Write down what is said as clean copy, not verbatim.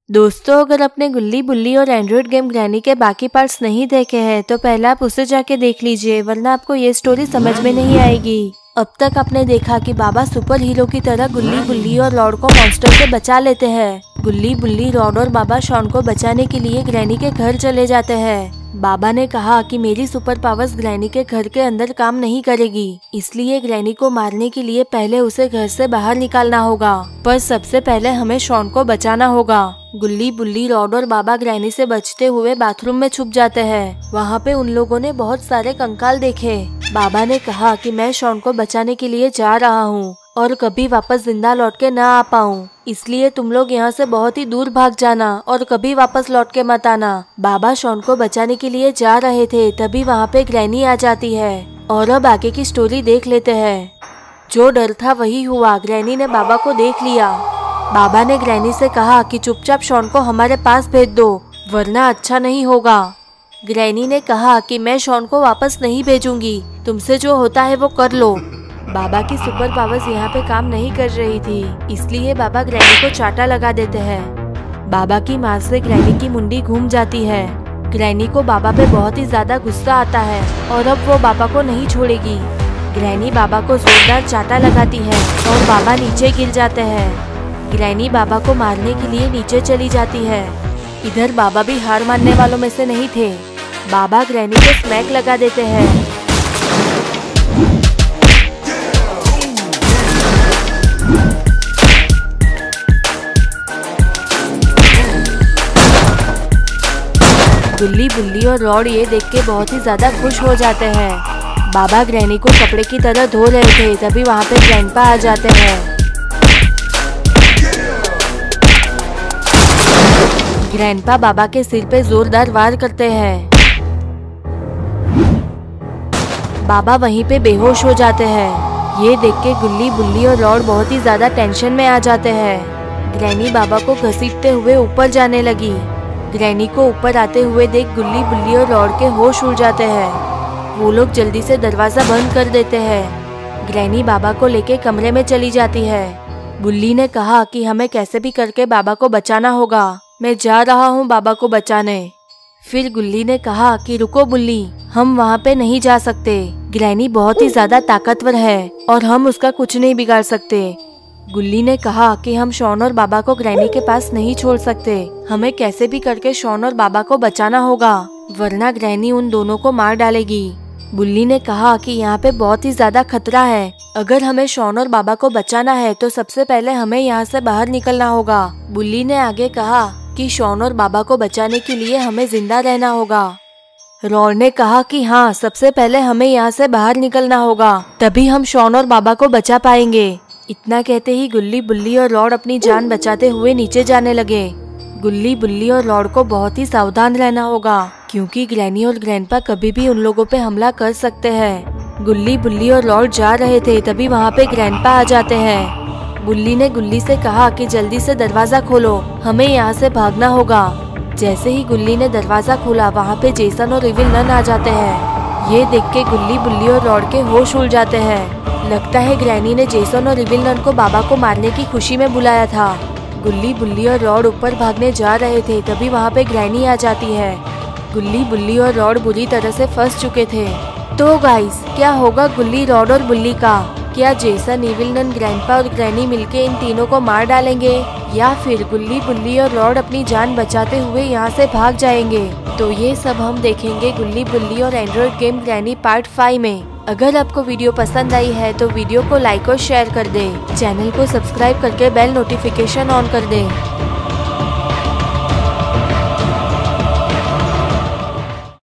दोस्तों, अगर आपने गुल्ली बुल्ली और एंड्रॉइड गेम ग्रैनी के बाकी पार्ट्स नहीं देखे हैं तो पहले आप उसे जाके देख लीजिए, वरना आपको ये स्टोरी समझ में नहीं आएगी। अब तक आपने देखा कि बाबा सुपर हीरो की तरह गुल्ली बुल्ली और लॉर्ड को मॉन्स्टर से बचा लेते हैं। गुल्ली बुल्ली, रॉड और बाबा शॉन को बचाने के लिए ग्रैनी के घर चले जाते हैं। बाबा ने कहा कि मेरी सुपर पावर्स ग्रैनी के घर के अंदर काम नहीं करेगी, इसलिए ग्रैनी को मारने के लिए पहले उसे घर से बाहर निकालना होगा, पर सबसे पहले हमें शॉन को बचाना होगा। गुल्ली बुल्ली, रॉड और बाबा ग्रैनी से बचते हुए बाथरूम में छुप जाते हैं। वहाँ पे उन लोगों ने बहुत सारे कंकाल देखे। बाबा ने कहा कि मैं शॉन को बचाने के लिए जा रहा हूँ और कभी वापस जिंदा लौट के ना आ पाऊँ, इसलिए तुम लोग यहाँ से बहुत ही दूर भाग जाना और कभी वापस लौट के मत आना। बाबा शॉन को बचाने के लिए जा रहे थे, तभी वहाँ पे ग्रैनी आ जाती है। और अब आगे की स्टोरी देख लेते हैं। जो डर था वही हुआ। ग्रैनी ने बाबा को देख लिया। बाबा ने ग्रैनी से कहा कि चुपचाप शॉन को हमारे पास भेज दो, वरना अच्छा नहीं होगा। ग्रैनी ने कहा कि मैं शॉन को वापस नहीं भेजूंगी, तुमसे जो होता है वो कर लो। बाबा की सुपर पावर्स यहाँ पे काम नहीं कर रही थी, इसलिए बाबा ग्रैनी को चाटा लगा देते हैं। बाबा की मार से ग्रैनी की मुंडी घूम जाती है। ग्रैनी को बाबा पे बहुत ही ज्यादा गुस्सा आता है और अब वो बाबा को नहीं छोड़ेगी। ग्रैनी बाबा को जोरदार चाटा लगाती है और बाबा नीचे गिर जाते हैं। ग्रैनी बाबा को मारने के लिए नीचे चली जाती है। इधर बाबा भी हार मानने वालों में से नहीं थे। बाबा ग्रैनी को स्मैक लगा देते हैं। गुल्ली बुल्ली और रॉड ये देख के बहुत ही ज्यादा खुश हो जाते हैं। बाबा ग्रैनी को कपड़े की तरह धो रहे थे, तभी वहाँ पे ग्रैंडपा आ जाते हैं। ग्रैंडपा बाबा के सिर पे जोरदार वार करते हैं। बाबा वहीं पे बेहोश हो जाते हैं। ये देख के गुल्ली बुल्ली और रॉड बहुत ही ज्यादा टेंशन में आ जाते हैं। ग्रैनी बाबा को घसीटते हुए ऊपर जाने लगी। ग्रैनी को ऊपर आते हुए देख गुल्ली बुल्ली और रॉड के होश उड़ जाते हैं। वो लोग जल्दी से दरवाजा बंद कर देते हैं। ग्रैनी बाबा को लेके कमरे में चली जाती है। बुल्ली ने कहा कि हमें कैसे भी करके बाबा को बचाना होगा, मैं जा रहा हूँ बाबा को बचाने। फिर गुल्ली ने कहा कि रुको बुल्ली, हम वहाँ पे नहीं जा सकते। ग्रैनी बहुत ही ज्यादा ताकतवर है और हम उसका कुछ नहीं बिगाड़ सकते। गुल्ली ने कहा कि हम शॉन और बाबा को ग्रैनी के पास नहीं छोड़ सकते, हमें कैसे भी करके शॉन और बाबा को बचाना होगा, वरना ग्रैनी उन दोनों को मार डालेगी। बुल्ली ने कहा कि यहाँ पे बहुत ही ज्यादा खतरा है, अगर हमें शॉन और बाबा को बचाना है तो सबसे पहले हमें यहाँ से बाहर निकलना होगा। बुल्ली ने आगे कहा कि शॉन और बाबा को बचाने के लिए हमें जिंदा रहना होगा। रॉड ने कहा कि हाँ, सबसे पहले हमें यहाँ से बाहर निकलना होगा, तभी हम शॉन और बाबा को बचा पाएंगे। इतना कहते ही गुल्ली बुल्ली और रॉड अपनी जान बचाते हुए नीचे जाने लगे। गुल्ली बुल्ली और रॉड को बहुत ही सावधान रहना होगा, क्योंकि ग्रैनी और ग्रैंडपा कभी भी उन लोगों पे हमला कर सकते हैं। गुल्ली बुल्ली और रॉड जा रहे थे, तभी वहाँ पे ग्रैंडपा आ जाते हैं। बुल्ली ने गुल्ली से कहा कि जल्दी से दरवाजा खोलो, हमें यहाँ से भागना होगा। जैसे ही गुल्ली ने दरवाजा खोला, वहाँ पे जेसन और इविल नन आ जाते हैं। ये देख के गुल्ली बुल्ली और रॉड के होश उड़ जाते हैं। लगता है ग्रैनी ने जेसन और इविल नन को बाबा को मारने की खुशी में बुलाया था। गुल्ली बुल्ली और रॉड ऊपर भागने जा रहे थे, तभी वहाँ पे ग्रैनी आ जाती है। गुल्ली बुल्ली और रॉड बुरी तरह से फंस चुके थे। तो गाइस, क्या होगा गुल्ली, रॉड और बुल्ली का? क्या जेसन, इविल नन, ग्रैंडपा और ग्रैनी मिलके इन तीनों को मार डालेंगे, या फिर गुल्ली बुल्ली और रॉड अपनी जान बचाते हुए यहाँ से भाग जाएंगे? तो ये सब हम देखेंगे गुल्ली बुल्ली और एंड्रॉइड गेम ग्रैनी पार्ट 5 में। अगर आपको वीडियो पसंद आई है तो वीडियो को लाइक और शेयर कर दे। चैनल को सब्सक्राइब करके बेल नोटिफिकेशन ऑन कर दे।